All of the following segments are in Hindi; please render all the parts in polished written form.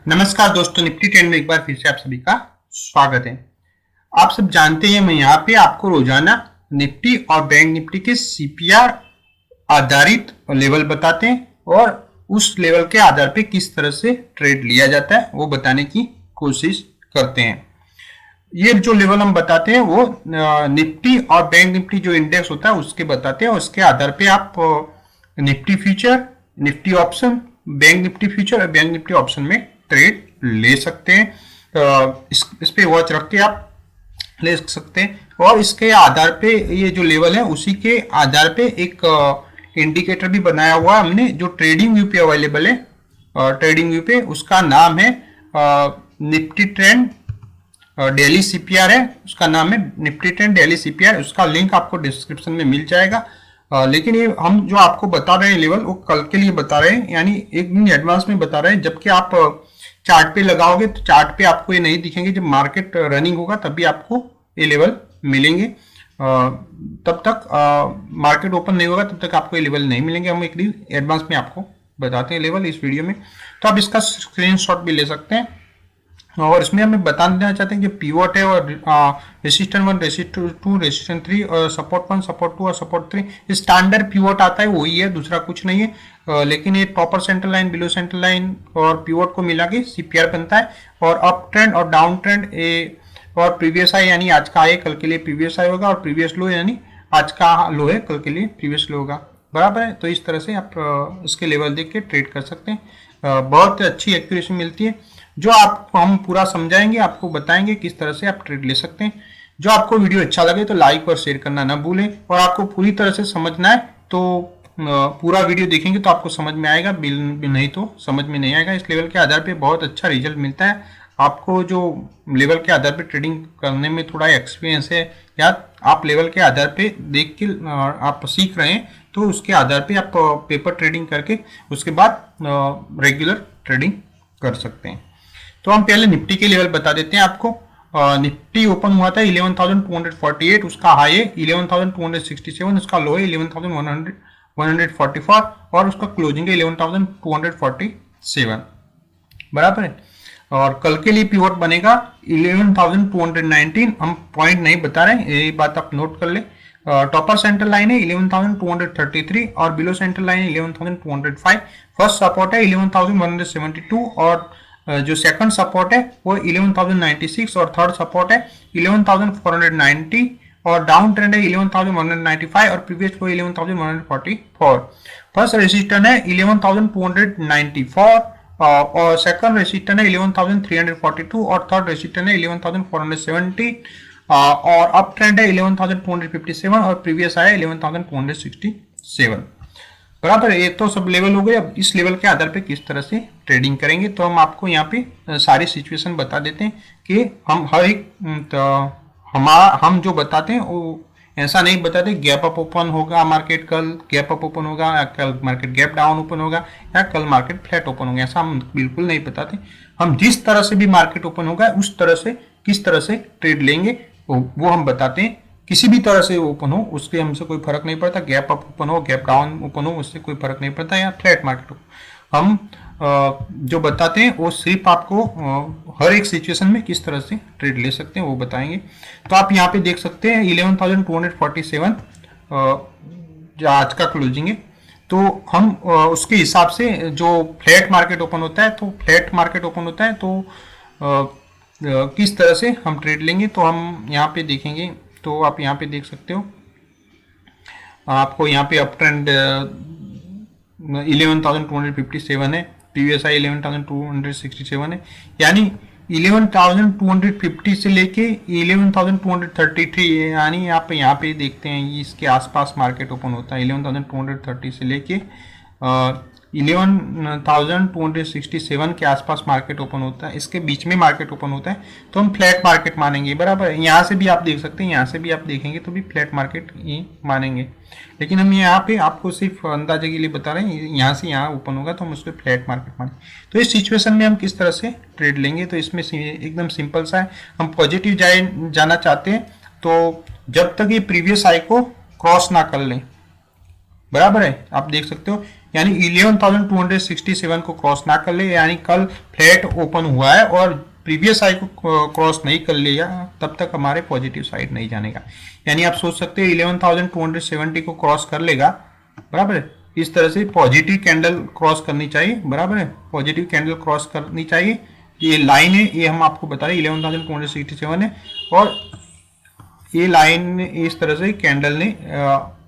नमस्कार दोस्तों, निफ्टी ट्रेंड में एक बार फिर से आप सभी का स्वागत है। आप सब जानते हैं मैं यहाँ पे आपको रोजाना निफ्टी और बैंक निफ्टी के सीपीआर आधारित लेवल बताते हैं और उस लेवल के आधार पे किस तरह से ट्रेड लिया जाता है वो बताने की कोशिश करते हैं। ये जो लेवल हम बताते हैं वो निफ्टी और बैंक निफ्टी जो इंडेक्स होता है उसके बताते हैं। उसके आधार पे आप Nifty future, Nifty option, bank Nifty future और बैंक निफ्टी ऑप्शन में ट्रेड ले सकते हैं। इस पे वॉच रख के आप ले सकते हैं और इसके आधार पे ये जो लेवल है उसी के आधार पे एक इंडिकेटर भी बनाया हुआ हमने जो ट्रेडिंग व्यू पे अवेलेबल है। ट्रेडिंग व्यू पे उसका नाम है निफ्टी ट्रेंड डेली सीपीआर है, उसका नाम है निफ्टी ट्रेंड डेली सीपीआर। उसका लिंक आपको डिस्क्रिप्शन में मिल जाएगा। लेकिन ये हम जो आपको बता रहे हैं लेवल वो कल के लिए बता रहे हैं, यानी एक दिन एडवांस में बता रहे हैं। जबकि आप चार्ट पे लगाओगे तो चार्ट पे आपको ये नहीं दिखेंगे, जब मार्केट रनिंग होगा तभी आपको ये लेवल मिलेंगे। तब तक मार्केट ओपन नहीं होगा तब तक आपको ये लेवल नहीं मिलेंगे। हम एक दिन एडवांस में आपको बताते हैं लेवल इस वीडियो में, तो आप इसका स्क्रीनशॉट भी ले सकते हैं। और इसमें हमें बता देना चाहते हैं कि पीवोट है और रेसिस्टेंट 1, रेसिस्टेंट 2, रेसिस्टेंट 3 और सपोर्ट 1, सपोर्ट 2 और सपोर्ट 3 स्टैंडर्ड पीवोट आता है, वही है, दूसरा कुछ नहीं है। लेकिन ये topper centre line, below centre line और पीवोट को मिला के सीपीआर बनता है। और अप ट्रेंड और डाउन ट्रेंड और प्रीवियस हाई यानी आज का हाई कल के लिए प्रीवियस हाई होगा और प्रीवियस लो यानी आज का लो है कल के लिए प्रीवियस लो होगा, बराबर है। तो इस तरह से आप इसके लेवल देख के ट्रेड कर सकते हैं। बहुत अच्छी एक्यूरेसी मिलती है जो आपको हम पूरा समझाएंगे, आपको बताएंगे किस तरह से आप ट्रेड ले सकते हैं। जो आपको वीडियो अच्छा लगे तो लाइक और शेयर करना ना भूलें और आपको पूरी तरह से समझना है तो पूरा वीडियो देखेंगे तो आपको समझ में आएगा, नहीं तो समझ में नहीं आएगा। इस लेवल के आधार पे बहुत अच्छा रिजल्ट मिलता है। आपको जो लेवल के आधार पे ट्रेडिंग करने में थोड़ा एक्सपीरियंस है या आप लेवल के आधार पे देख के आप सीख रहे हैं तो उसके आधार पे आप पेपर ट्रेडिंग करके उसके बाद रेगुलर ट्रेडिंग कर सकते हैं। तो हम पहले निफ्टी के लेवल बता देते हैं आपको। निफ्टी ओपन हुआ था 11,248, उसका हाई है 11,267, उसका लो है 11,144 और उसका क्लोजिंग है 11,247, बराबर है। और कल के लिए पिवोट बनेगा 11,219। हम पॉइंट नहीं बता रहे हैं, ये बात आप नोट कर ले। टॉपर सेंटर लाइन है 11,233 और बिलो सेंटर लाइन है 11,205। फर्स्ट सपोर्ट है 11,172 और जो सेकंड सपोर्ट है वो 11,096 और थर्ड सपोर्ट है 11,490 और डाउन ट्रेंड है 11,195 और प्रीवियस लो 11,144। फर्स्ट रेजिस्टेंस है 11,294 और सेकंड रेजिस्टेंस है 11,342 और थर्ड रेजिस्टेंस है 11,470 और अप ट्रेंड है 11,257 और प्रीवियस आया 11,267, बराबर। ये तो सब लेवल हो गए। अब इस लेवल के आधार पे किस तरह से ट्रेडिंग करेंगे तो हम आपको यहाँ पे सारी सिचुएशन बता देते हैं कि हम हर एक हम जो बताते हैं वो ऐसा नहीं बताते गैप अप ओपन होगा मार्केट, कल गैप अप ओपन होगा या कल मार्केट गैप डाउन ओपन होगा या कल मार्केट फ्लैट ओपन होगा, ऐसा हम बिल्कुल नहीं बताते। हम जिस तरह से भी मार्केट ओपन होगा उस तरह से किस तरह से ट्रेड लेंगे वो हम बताते हैं। किसी भी तरह से ओपन हो उसके हमसे कोई फर्क नहीं पड़ता, गैप अप ओपन हो, गैप डाउन ओपन हो, उससे कोई फर्क नहीं पड़ता, या फ्लैट मार्केट हो। हम जो बताते हैं वो सिर्फ आपको हर एक सिचुएशन में किस तरह से ट्रेड ले सकते हैं वो बताएंगे। तो आप यहाँ पे देख सकते हैं 11,247 जो आज का क्लोजिंग है। तो हम उसके हिसाब से जो फ्लैट मार्केट ओपन होता है तो फ्लैट मार्केट ओपन होता है तो किस तरह से हम ट्रेड लेंगे तो हम यहाँ पे देखेंगे। तो आप यहाँ पे देख सकते हो, आपको यहाँ पे अप ट्रेंड 11,257 है, प्रीवियस आई 11,267 है, यानी 11,250 से लेके 11,233 है, यानी आप यहाँ पे देखते हैं इसके आसपास मार्केट ओपन होता है। 11,230 से लेके 11,267 के आसपास मार्केट ओपन होता है, इसके बीच में मार्केट ओपन होता है तो हम फ्लैट मार्केट मानेंगे, बराबर। यहाँ से भी आप देख सकते हैं, यहाँ से भी आप देखेंगे तो भी फ्लैट मार्केट ही मानेंगे। लेकिन हम यहाँ पे आपको सिर्फ अंदाजे के लिए बता रहे हैं, यहाँ से यहाँ ओपन होगा तो हम उसको फ्लैट मार्केट मानेंगे। तो इस सिचुएशन में हम किस तरह से ट्रेड लेंगे तो इसमें एकदम सिंपल सा है। हम पॉजिटिव जाना चाहते हैं तो जब तक ये प्रीवियस हाई को क्रॉस ना कर लें, बराबर है, आप देख सकते हो। यानी 11,267 को क्रॉस ना कर ले, यानी कल फ्लैट ओपन हुआ है और प्रीवियस हाई को क्रॉस नहीं कर लिया, तब तक हमारे पॉजिटिव साइड नहीं जानेगा। यानी आप सोच सकते हो 11,270 को क्रॉस कर लेगा, बराबर है, इस तरह से पॉजिटिव कैंडल क्रॉस करनी चाहिए, बराबर है, पॉजिटिव कैंडल क्रॉस करनी चाहिए। ये लाइन है, ये हम आपको बता रहे हैं 11,267 है, और ये लाइन इस तरह से कैंडल ने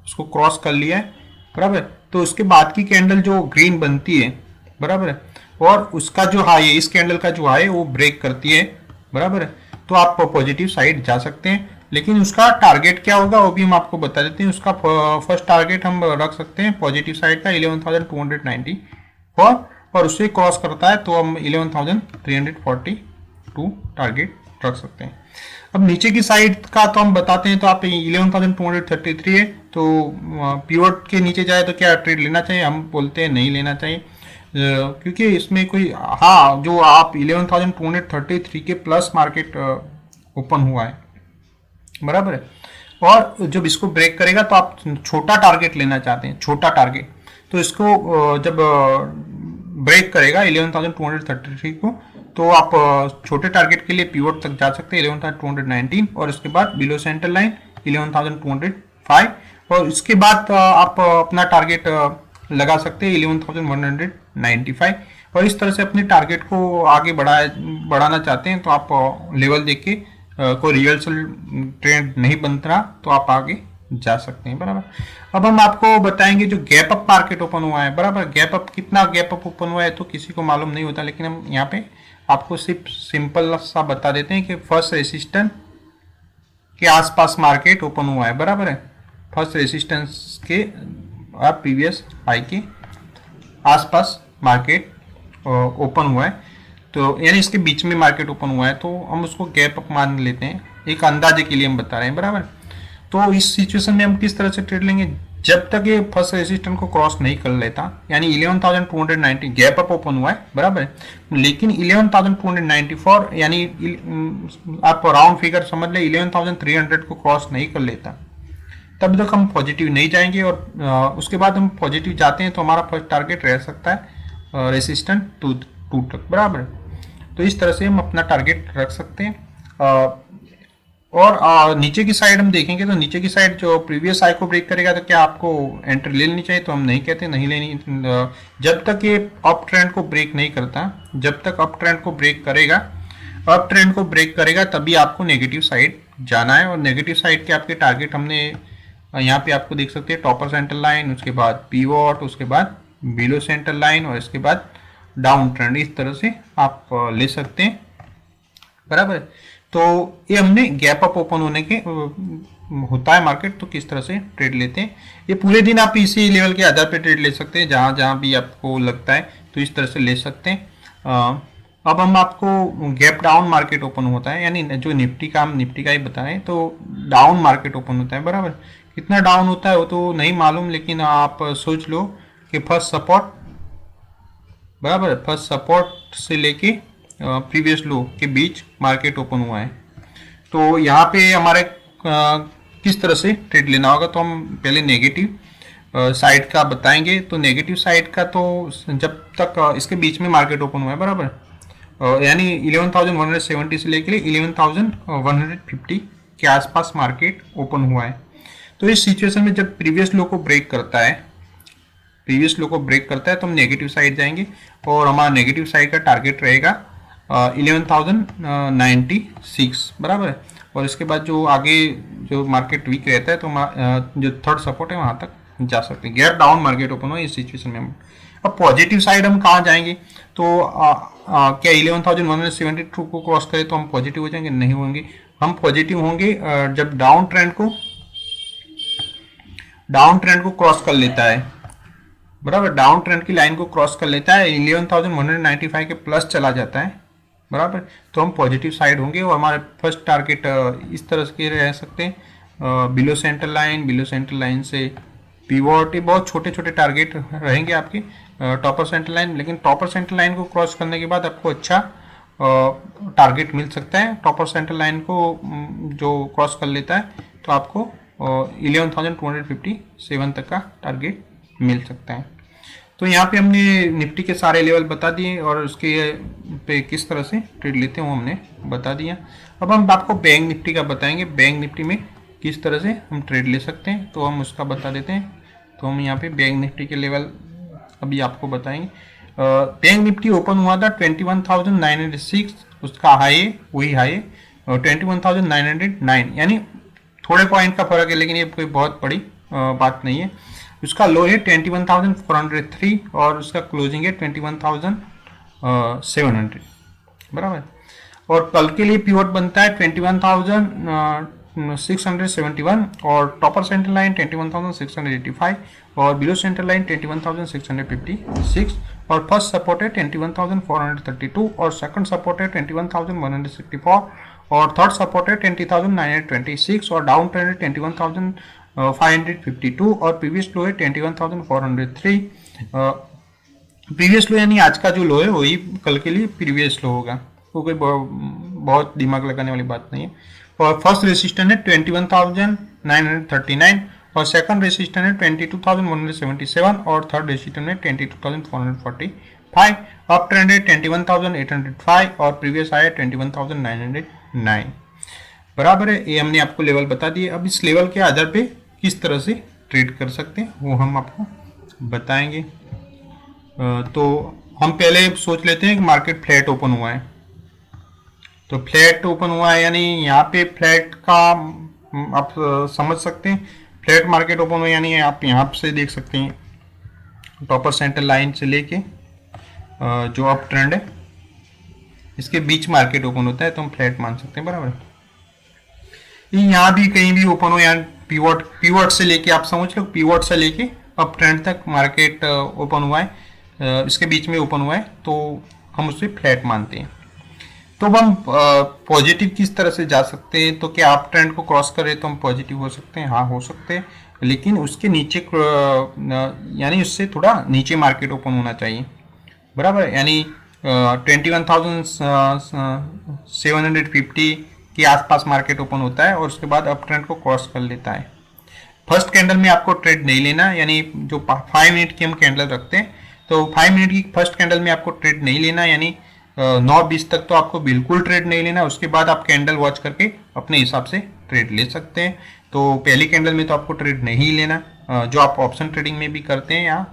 उसको क्रॉस कर लिया है, बराबर। तो उसके बाद की कैंडल जो ग्रीन बनती है, बराबर है, और उसका जो हाई है, इस कैंडल का जो हाई है वो ब्रेक करती है, बराबर है, तो आप पॉजिटिव साइड जा सकते हैं। लेकिन उसका टारगेट क्या होगा वो भी हम आपको बता देते हैं। उसका फर्स्ट टारगेट हम रख सकते हैं पॉजिटिव साइड का 11,294, और उससे क्रॉस करता है तो हम 11,342 टारगेट रख सकते हैं। अब नीचे की साइड का तो हम बताते हैं, तो आप 11,233 है, तो पिवट के नीचे जाए तो क्या ट्रेड लेना चाहिए? हम बोलते हैं नहीं लेना चाहिए, क्योंकि इसमें कोई, हाँ, जो आप 11,233 के प्लस मार्केट ओपन हुआ है, बराबर है, और जब इसको ब्रेक करेगा तो आप छोटा टारगेट लेना चाहते हैं, छोटा टारगेट, तो इसको जब ब्रेक करेगा 11,233 को, तो आप छोटे टारगेट के लिए पिवट तक जा सकते हैं 11,219, और इसके बाद बिलो सेंटर लाइन 11,205, और इसके बाद आप अपना टारगेट लगा सकते हैं 11,195, और इस तरह से अपने टारगेट को आगे बढ़ाना चाहते हैं तो आप लेवल देख के कोई रिवर्सल ट्रेंड नहीं बनता तो आप आगे जा सकते हैं, बराबर। अब हम आपको बताएंगे जो गैप अप मार्केट ओपन हुआ है, बराबर। गैप अप, कितना गैप अप ओपन हुआ है तो किसी को मालूम नहीं होता, लेकिन हम यहाँ पे आपको सिर्फ सिंपल सा बता देते हैं कि फर्स्ट रेसिस्टेंस के आसपास मार्केट ओपन हुआ है, बराबर है, फर्स्ट रेसिस्टेंस के प्रीवियस हाई के आसपास मार्केट ओपन हुआ है, तो यानी इसके बीच में मार्केट ओपन हुआ है, तो हम उसको गैप अप मान लेते हैं, एक अंदाजे के लिए हम बता रहे हैं, बराबर। तो इस सिचुएशन में हम किस तरह से ट्रेड लेंगे? जब तक ये फर्स्ट रेजिस्टेंस को क्रॉस नहीं कर लेता, यानी 11,290 गैप अप ओपन हुआ है, बराबर है, लेकिन 11,294 यानी आप राउंड फिगर समझ ले 11,300 को क्रॉस नहीं कर लेता, तब तक हम पॉजिटिव नहीं जाएंगे, और उसके बाद हम पॉजिटिव जाते हैं तो हमारा फर्स्ट टारगेट रह सकता है रेसिस्टेंस 2 तक, बराबर। तो इस तरह से हम अपना टारगेट रख सकते हैं। और नीचे की साइड हम देखेंगे तो नीचे की साइड जो प्रीवियस हाई को ब्रेक करेगा तो क्या आपको एंट्री ले लेनी चाहिए? तो हम नहीं कहते नहीं लेनी, जब तक ये अप ट्रेंड को ब्रेक नहीं करता, जब तक अप ट्रेंड को ब्रेक करेगा तभी आपको नेगेटिव साइड जाना है। और नेगेटिव साइड के आपके टारगेट हमने यहाँ पे आपको देख सकते हैं, टॉपर सेंटर लाइन, उसके बाद पीवॉट, उसके बाद बिलो सेंटर लाइन, और इसके बाद डाउन ट्रेंड, इस तरह से आप ले सकते हैं, बराबर। तो ये हमने गैप अप ओपन होने के होता है मार्केट, तो किस तरह से ट्रेड लेते हैं, ये पूरे दिन आप इसी लेवल के आधार पे ट्रेड ले सकते हैं, जहाँ जहाँ भी आपको लगता है तो इस तरह से ले सकते हैं। अब हम आपको गैप डाउन मार्केट ओपन होता है, यानी जो निफ्टी का हम निफ्टी का ही बता रहे हैं, तो डाउन मार्केट ओपन होता है, बराबर। कितना डाउन होता है वो तो नहीं मालूम, लेकिन आप सोच लो कि फर्स्ट सपोर्ट, बराबर, फर्स्ट सपोर्ट से लेके प्रीवियस लो के बीच मार्केट ओपन हुआ है। तो यहाँ पे हमारे किस तरह से ट्रेड लेना होगा, तो हम पहले नेगेटिव साइड का बताएंगे। तो नेगेटिव साइड का तो जब तक इसके बीच में मार्केट ओपन हुआ है, बराबर, यानी 11,170 से लेकर 11,150 के आसपास मार्केट ओपन हुआ है। तो इस सिचुएशन में जब प्रीवियस लो को ब्रेक करता है, तो हम नेगेटिव साइड जाएंगे, और हमारा नेगेटिव साइड का टारगेट रहेगा 11,096, बराबर है। और इसके बाद जो आगे जो मार्केट वीक रहता है तो जो थर्ड सपोर्ट है वहां तक जा सकते हैं। गैप डाउन मार्केट ओपन हो इस सिचुएशन में। अब पॉजिटिव साइड हम कहाँ जाएंगे? तो क्या 11,172 को क्रॉस करें तो हम पॉजिटिव हो जाएंगे? नहीं होंगे। हम पॉजिटिव होंगे जब डाउन ट्रेंड को क्रॉस कर लेता है, बराबर, डाउन ट्रेंड की लाइन को क्रॉस कर लेता है, 11,195 के प्लस चला जाता है, बराबर, तो हम पॉजिटिव साइड होंगे। और हमारे फर्स्ट टारगेट इस तरह के रह सकते हैं, बिलो सेंटर लाइन से पीवॉट, बहुत छोटे छोटे टारगेट रहेंगे आपके, टॉपर सेंटर लाइन, लेकिन टॉपर सेंटर लाइन को क्रॉस करने के बाद आपको अच्छा टारगेट मिल सकता है। टॉपर सेंटर लाइन को जो क्रॉस कर लेता है तो आपको 11,257 तक का टारगेट मिल सकता है। तो यहाँ पे हमने निफ्टी के सारे लेवल बता दिए और उसके पे किस तरह से ट्रेड लेते हैं वो हमने बता दिया। अब हम आपको बैंक निफ्टी का बताएंगे, बैंक निफ्टी में किस तरह से हम ट्रेड ले सकते हैं, तो हम उसका बता देते हैं। तो हम यहाँ पे बैंक निफ्टी के लेवल अभी आपको बताएंगे। बैंक निफ्टी ओपन हुआ था 21,906, उसका हाई वही हाई 21,909, यानी थोड़े पॉइंट का फर्क है, लेकिन ये कोई बहुत बड़ी बात नहीं है। उसका लो है 21,403 और उसका क्लोजिंग है 21,700, बराबर। और कल के लिए पिवट बनता है 21,671 और टॉपर सेंटर लाइन 21,685 और बिलो सेंटर लाइन 21,656 और फर्स्ट सपोर्ट है 21,432 और सेकंड सपोर्ट है 21,164 और थर्ड सपोर्ट है 20,926 और डाउन ट्रेंड है 21,552 और प्रीवियस लो है 21,403। प्रीवियस लो यानी आज का जो लो है वही कल के लिए प्रीवियस लो होगा, तो कोई बहुत दिमाग लगाने वाली बात नहीं है। और फर्स्ट रेसिस्टेंस है 21,939 और सेकंड रेसिस्टेंस है 22,177 और थर्ड रेसिस्टेंस है 22,445। अप ट्रेंड है 21,805 और प्रीवियस आया 21,909, बराबर है। ये हमने आपको लेवल बता दिए। अब इस लेवल के आधार पे किस तरह से ट्रेड कर सकते हैं वो हम आपको बताएंगे। तो हम पहले सोच लेते हैं कि मार्केट फ्लैट ओपन हुआ है, तो फ्लैट ओपन हुआ है यानी यहाँ पे फ्लैट का आप समझ सकते हैं। फ्लैट मार्केट ओपन हुआ यानी आप यहाँ से देख सकते हैं टॉपर सेंटर लाइन से लेके जो अप ट्रेंड है इसके बीच मार्केट ओपन होता है, तो हम फ्लैट मान सकते हैं, बराबर। यहाँ भी कहीं भी ओपन हो, यहाँ पीवट से लेके आप समझ लो पीवट से लेके अप ट्रेंड तक मार्केट ओपन हुआ है, इसके बीच में ओपन हुआ है, तो हम उसे फ्लैट मानते हैं। तो हम पॉजिटिव किस तरह से जा सकते हैं, तो क्या अप ट्रेंड को क्रॉस करे तो हम पॉजिटिव हो सकते हैं, हाँ हो सकते हैं, लेकिन उसके नीचे यानी उससे थोड़ा नीचे मार्केट ओपन होना चाहिए, बराबर। यानी 21,750 के आसपास मार्केट ओपन होता है और उसके बाद अप ट्रेंड को क्रॉस कर लेता है। फर्स्ट कैंडल में आपको ट्रेड नहीं लेना, यानी जो 5 मिनट की हम कैंडल रखते हैं तो 5 मिनट की फर्स्ट कैंडल में आपको ट्रेड नहीं लेना, यानी 9:20 तक तो आपको बिल्कुल ट्रेड नहीं लेना। उसके बाद आप कैंडल वॉच करके अपने हिसाब से ट्रेड ले सकते हैं। तो पहली कैंडल में तो आपको ट्रेड नहीं लेना, जो आप ऑप्शन ट्रेडिंग में भी करते हैं या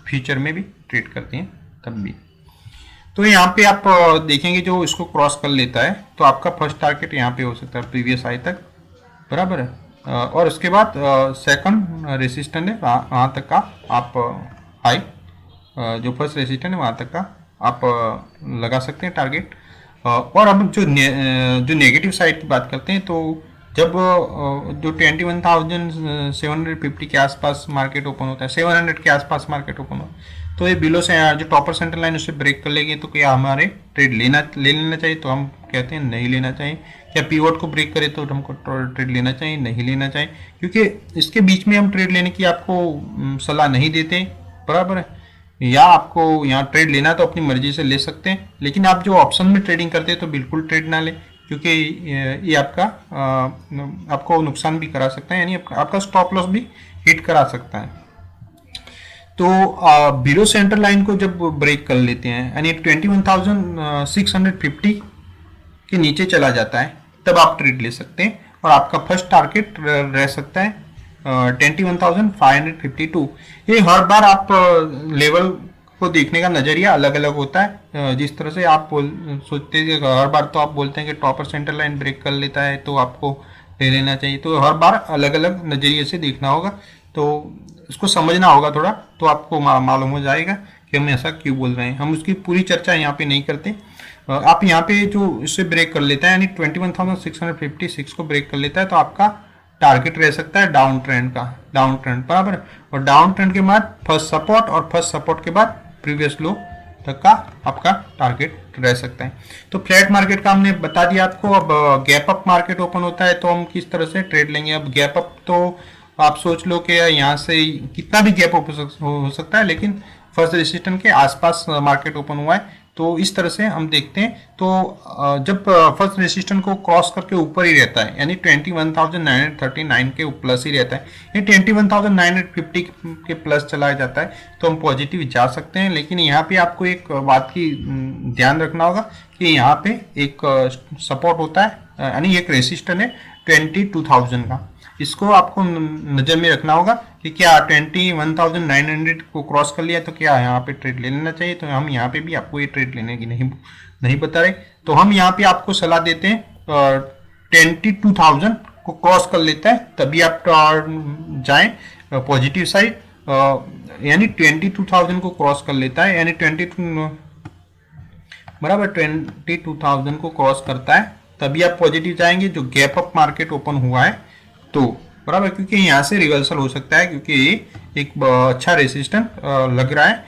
फ्यूचर में भी ट्रेड करते हैं तब भी। तो यहाँ पे आप देखेंगे जो इसको क्रॉस कर लेता है तो आपका फर्स्ट टारगेट यहाँ पे हो सकता है प्रीवियस हाई तक, बराबर है। और उसके बाद सेकंड रेसिस्टेंट है वहाँ तक का आप हाई, जो फर्स्ट रेसिस्टेंट है वहाँ तक का आप लगा सकते हैं टारगेट। और अब जो नेगेटिव साइड की बात करते हैं, तो जब जो 21,750 के आसपास मार्केट ओपन होता है, 700 के आसपास मार्केट ओपन होता है, तो ये बिलो से जो टॉपर सेंटर लाइन उसे ब्रेक कर लेगी, तो क्या हमारे ट्रेड ले लेना चाहिए, तो हम कहते हैं नहीं लेना चाहिए। क्या पीवट को ब्रेक करे तो हमको ट्रेड लेना चाहिए, नहीं लेना चाहिए, क्योंकि इसके बीच में हम ट्रेड लेने की आपको सलाह नहीं देते, बराबर है। या आपको यहाँ ट्रेड लेना तो अपनी मर्जी से ले सकते हैं, लेकिन आप जो ऑप्शन में ट्रेडिंग करते हैं तो बिल्कुल ट्रेड ना लें, क्योंकि ये आपको नुकसान भी करा सकता है, यानी आपका स्टॉप लॉस भी हिट करा सकता है। तो बिलो सेंटर लाइन को जब ब्रेक कर लेते हैं यानी 21,650 के नीचे चला जाता है, तब आप ट्रेड ले सकते हैं और आपका फर्स्ट टारगेट रह सकता है 21,552। ये हर बार आप लेवल को देखने का नज़रिया अलग अलग होता है। जिस तरह से आप सोचते हैं कि हर बार तो आप बोलते हैं कि टॉपर सेंटर लाइन ब्रेक कर लेता है तो आपको ले लेना चाहिए, तो हर बार अलग अलग नज़रिए से देखना होगा, तो इसको समझना होगा थोड़ा, तो आपको मालूम हो जाएगा कि हम ऐसा क्यों बोल रहे हैं। हम उसकी पूरी चर्चा यहाँ पे नहीं करते। आप यहाँ पे जो इससे ब्रेक कर लेता है यानी 21,656 को ब्रेक कर लेता है, तो आपका टारगेट रह सकता है डाउन ट्रेंड का, डाउन ट्रेंड, बराबर। और डाउन ट्रेंड के बाद फर्स्ट सपोर्ट और फर्स्ट सपोर्ट के बाद प्रीवियस लो तक का आपका टारगेट रह सकता है। तो फ्लैट मार्केट का हमने बता दिया आपको। अब गैप अप मार्केट ओपन होता है तो हम किस तरह से ट्रेड लेंगे। अब गैप अप तो आप सोच लो कि यहाँ से कितना भी गैप हो सकता है, लेकिन फर्स्ट रेजिस्टेंस के आसपास मार्केट ओपन हुआ है तो इस तरह से हम देखते हैं। तो जब फर्स्ट रेसिस्टेंस को क्रॉस करके ऊपर ही रहता है, यानी 21,939 के प्लस ही रहता है, ये 21,950 के प्लस चला जाता है तो हम पॉजिटिव जा सकते हैं। लेकिन यहाँ पे आपको एक बात की ध्यान रखना होगा कि यहाँ पे एक सपोर्ट होता है, यानी एक रेसिस्टेंस है 22,000 का, इसको आपको नज़र में रखना होगा कि क्या 21,900 को क्रॉस कर लिया तो क्या यहाँ पे ट्रेड ले लेना चाहिए। तो हम यहाँ पे भी आपको ये ट्रेड लेने की नहीं बता रहे, तो हम यहाँ पे आपको सलाह देते हैं 22,000 को क्रॉस कर लेता है तभी आप जाएं पॉजिटिव साइड, यानी 22,000 को क्रॉस कर लेता है, यानी 22,000 को क्रॉस करता है तभी आप पॉजिटिव जाएंगे जो गैप अप मार्केट ओपन हुआ है तो, बराबर, क्योंकि यहाँ से रिवर्सल हो सकता है क्योंकि एक अच्छा रेसिस्टेंस लग रहा है,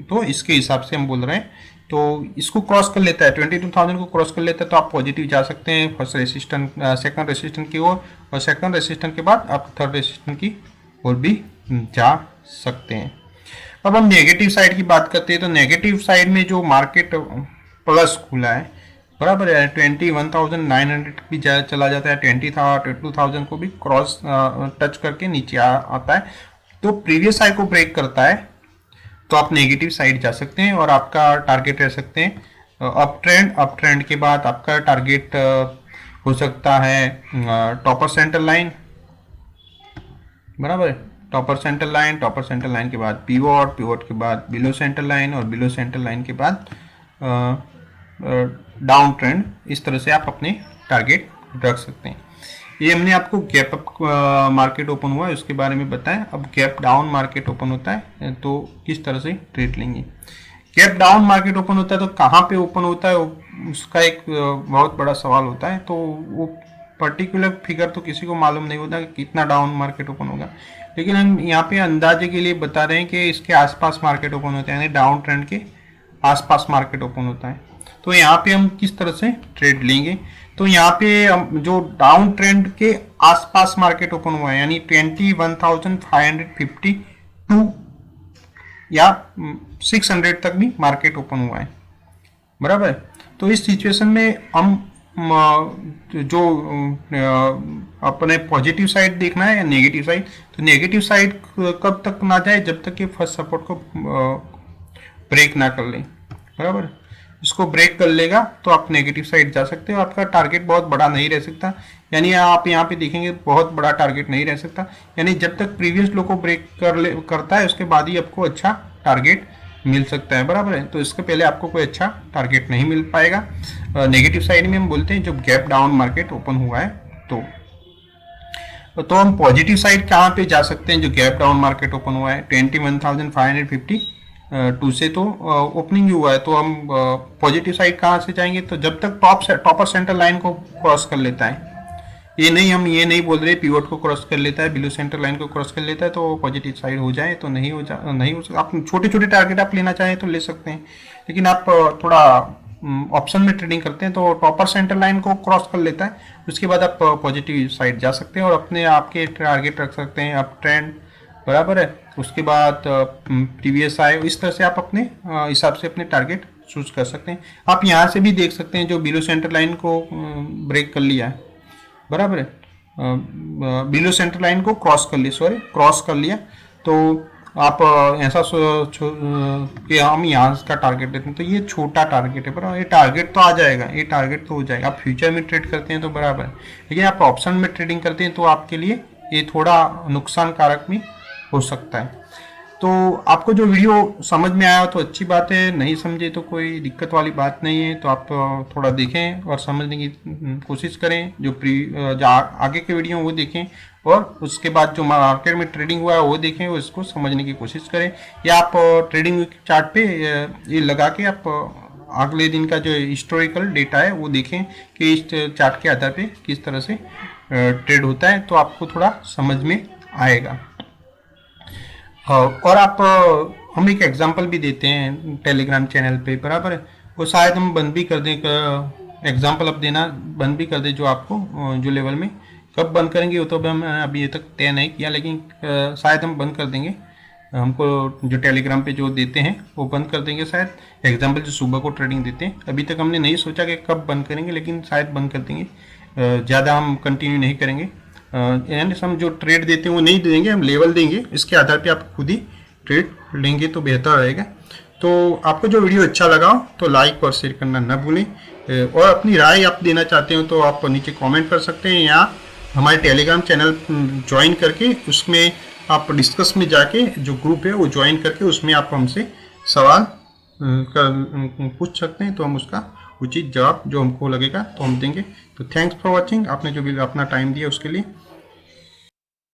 तो इसके हिसाब से हम बोल रहे हैं। तो इसको क्रॉस कर लेता है, 22,000 को क्रॉस कर लेता है तो आप पॉजिटिव जा सकते हैं फर्स्ट रेसिस्टेंस सेकंड रेसिस्टेंस की ओर, और सेकंड रेसिस्टेंस के बाद आप थर्ड रेसिस्टेंस की ओर भी जा सकते हैं। अब हम नेगेटिव साइड की बात करते हैं तो नेगेटिव साइड में जो मार्केट प्लस खुला है, बराबर है, 21,900 भी चला जाता है, 22,000 को भी क्रॉस टच करके नीचे आता है, तो प्रीवियस हाई को ब्रेक करता है तो आप नेगेटिव साइड जा सकते हैं और आपका टारगेट रह सकते हैं अप ट्रेंड के बाद आपका टारगेट हो सकता है टॉपर सेंटर लाइन, बराबर है, टॉपर सेंटर लाइन के बाद पिवोट के बाद बिलो सेंटर लाइन, और बिलो सेंटर लाइन के बाद डाउन ट्रेंड। इस तरह से आप अपने टारगेट रख सकते हैं। ये हमने आपको गैप अप मार्केट ओपन हुआ है उसके बारे में बताया। अब गैप डाउन मार्केट ओपन होता है तो किस तरह से ट्रेड लेंगे। गैप डाउन मार्केट ओपन होता है तो कहाँ पे ओपन होता है उसका एक बहुत बड़ा सवाल होता है। तो वो पर्टिकुलर फिगर तो किसी को मालूम नहीं होता कि कितना डाउन मार्केट ओपन होगा, लेकिन हम यहाँ पे अंदाजे के लिए बता रहे हैं कि इसके आसपास मार्केट ओपन होता है, यानी डाउन ट्रेंड के आसपास मार्केट ओपन होता है। तो यहाँ पे हम किस तरह से ट्रेड लेंगे, तो यहाँ पे जो डाउन ट्रेंड के आसपास मार्केट ओपन हुआ है, यानी 21,552 या 600 तक भी मार्केट ओपन हुआ है, बराबर। तो इस सिचुएशन में हम जो अपने पॉजिटिव साइड देखना है या नेगेटिव साइड, तो नेगेटिव साइड कब तक ना जाए, जब तक कि फर्स्ट सपोर्ट को ब्रेक ना कर ले, बराबर। इसको ब्रेक कर लेगा तो आप नेगेटिव साइड जा सकते हो। आपका टारगेट बहुत बड़ा नहीं रह सकता, यानी आप यहाँ पे देखेंगे बहुत बड़ा टारगेट नहीं रह सकता, यानी जब तक प्रीवियस लो को ब्रेक करता है उसके बाद ही आपको अच्छा टारगेट मिल सकता है, बराबर है। तो इसके पहले आपको कोई अच्छा टारगेट नहीं मिल पाएगा। नेगेटिव साइड में हम बोलते हैं जब गैप डाउन मार्केट ओपन हुआ है तो हम पॉजिटिव साइड कहाँ पे जा सकते हैं, जो गैप डाउन मार्केट ओपन हुआ है 21,552 से तो ओपनिंग ही हुआ है, तो हम पॉजिटिव साइड कहाँ से जाएंगे, तो जब तक टॉपर सेंटर लाइन को क्रॉस कर लेता है, हम ये नहीं बोल रहे पिवट को क्रॉस कर लेता है, बिलो सेंटर लाइन को क्रॉस कर लेता है तो पॉजिटिव साइड हो जाए, तो नहीं हो सकता। आप छोटे छोटे टारगेट आप लेना चाहें तो ले सकते हैं, लेकिन आप थोड़ा ऑप्शन में ट्रेडिंग करते हैं तो टॉपर सेंटर लाइन को क्रॉस कर लेता है, उसके बाद आप पॉजिटिव साइड जा सकते हैं और अपने आपके टारगेट रख सकते हैं अप ट्रेंड, बराबर है। उसके बाद प्रीवियस आए, इस तरह से आप अपने हिसाब से अपने टारगेट चूज कर सकते हैं। आप यहाँ से भी देख सकते हैं जो बिलो सेंटर लाइन को ब्रेक कर लिया है, बराबर है, बिलो सेंटर लाइन को क्रॉस कर लिया, तो आप ऐसा कि हम यहाँ का टारगेट देते हैं तो ये छोटा टारगेट है, बराबर। ये टारगेट तो आ जाएगा, ये टारगेट तो हो जाएगा। आप फ्यूचर में ट्रेड करते हैं तो बराबर है, लेकिन आप ऑप्शन में ट्रेडिंग करते हैं तो आपके लिए ये थोड़ा नुकसान कारक भी हो सकता है। तो आपको जो वीडियो समझ में आया तो अच्छी बात है, नहीं समझे तो कोई दिक्कत वाली बात नहीं है। तो आप थोड़ा देखें और समझने की कोशिश करें, जो आगे के वीडियो वो देखें और उसके बाद जो मार्केट में ट्रेडिंग हुआ है वो देखें और इसको समझने की कोशिश करें, या आप ट्रेडिंग चार्ट पे ये लगा के आप अगले दिन का जो हिस्टोरिकल डेटा है वो देखें कि इस चार्ट के आधार पे किस तरह से ट्रेड होता है, तो आपको थोड़ा समझ में आएगा। और आप हम एक एग्जांपल भी देते हैं टेलीग्राम चैनल पे, बराबर है, वो शायद हम बंद भी कर दें, एग्जांपल अब देना बंद भी कर दें, जो आपको जो लेवल में कब बंद करेंगे वो तो हम अभी तक तय नहीं किया, लेकिन शायद हम बंद कर देंगे। हमको जो टेलीग्राम पे जो देते हैं वो बंद कर देंगे शायद। एग्जाम्पल जो सुबह को ट्रेडिंग देते हैं, अभी तक हमने नहीं सोचा कि कब बंद करेंगे, लेकिन शायद बंद कर देंगे। ज़्यादा हम कंटिन्यू नहीं करेंगे, यानी हम जो ट्रेड देते हैं वो नहीं देंगे, हम लेवल देंगे, इसके आधार पे आप खुद ही ट्रेड लेंगे तो बेहतर रहेगा। तो आपको जो वीडियो अच्छा लगा तो लाइक और शेयर करना न भूलें, और अपनी राय आप देना चाहते हो तो आप नीचे कमेंट कर सकते हैं, या हमारे टेलीग्राम चैनल ज्वाइन करके उसमें आप डिस्कस में जाके जो ग्रुप है वो ज्वाइन करके उसमें आप हमसे सवाल पूछ सकते हैं, तो हम उसका उचित जवाब जो हमको लगेगा तो हम देंगे। तो थैंक्स फॉर वॉचिंग, आपने जो भी अपना टाइम दिया उसके लिए।